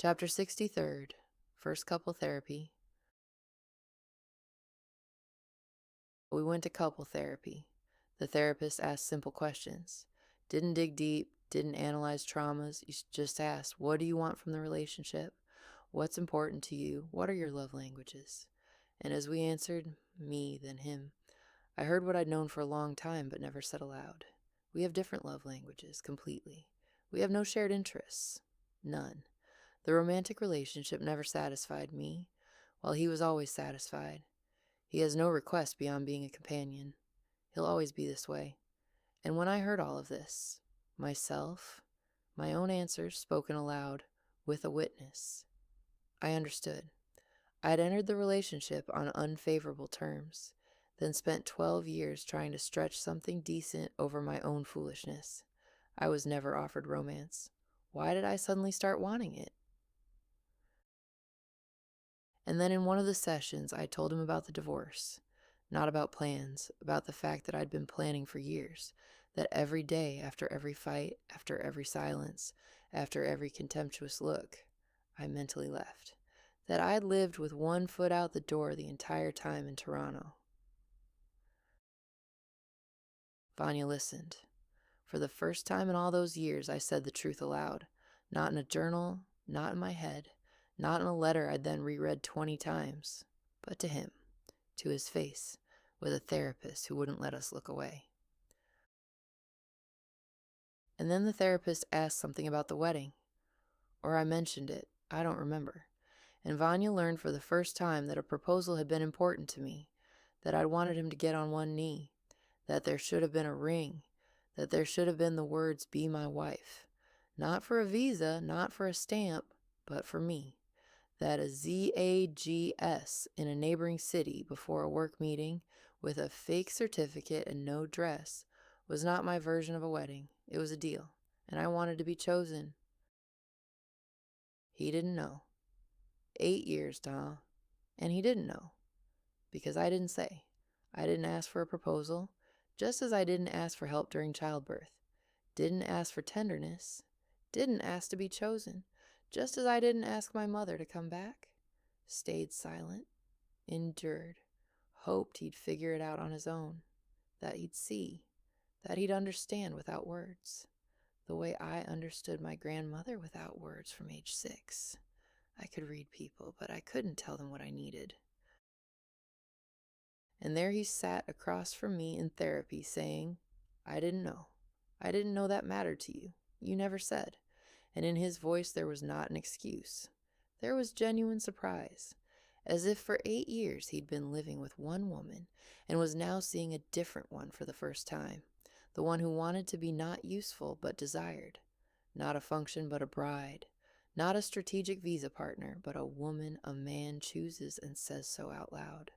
Chapter 63, First Couple Therapy. We went to couple therapy. The therapist asked simple questions. Didn't dig deep, didn't analyze traumas. You just asked, what do you want from the relationship? What's important to you? What are your love languages? And as we answered, me, then him, I heard what I'd known for a long time but never said aloud. We have different love languages, completely. We have no shared interests. None. The romantic relationship never satisfied me, while he was always satisfied. He has no request beyond being a companion. He'll always be this way. And when I heard all of this, myself, my own answers spoken aloud, with a witness, I understood. I had entered the relationship on unfavorable terms, then spent 12 years trying to stretch something decent over my own foolishness. I was never offered romance. Why did I suddenly start wanting it? And then in one of the sessions, I told him about the divorce. Not about plans, about the fact that I'd been planning for years, that every day, after every fight, after every silence, after every contemptuous look, I mentally left. That I'd lived with one foot out the door the entire time in Toronto. Vanya listened. For the first time in all those years, I said the truth aloud. Not in a journal, not in my head, not in a letter I'd then reread 20 times, but to him, to his face, with a therapist who wouldn't let us look away. And then the therapist asked something about the wedding. Or I mentioned it, I don't remember. And Vanya learned for the first time that a proposal had been important to me, that I'd wanted him to get on one knee, that there should have been a ring, that there should have been the words, "Be my wife." Not for a visa, not for a stamp, but for me. That a ZAGS in a neighboring city before a work meeting with a fake certificate and no dress was not my version of a wedding. It was a deal, and I wanted to be chosen. He didn't know. 8 years, Donna. And he didn't know. Because I didn't say. I didn't ask for a proposal, just as I didn't ask for help during childbirth. Didn't ask for tenderness. Didn't ask to be chosen, just as I didn't ask my mother to come back. Stayed silent. Endured. Hoped he'd figure it out on his own. That he'd see. That he'd understand without words. The way I understood my grandmother without words from age 6. I could read people, but I couldn't tell them what I needed. And there he sat across from me in therapy saying, I didn't know. I didn't know that mattered to you. You never said. And in his voice there was not an excuse. There was genuine surprise. As if for 8 years he'd been living with one woman and was now seeing a different one for the first time. The one who wanted to be not useful but desired. Not a function but a bride. Not a strategic visa partner, but a woman a man chooses and says so out loud.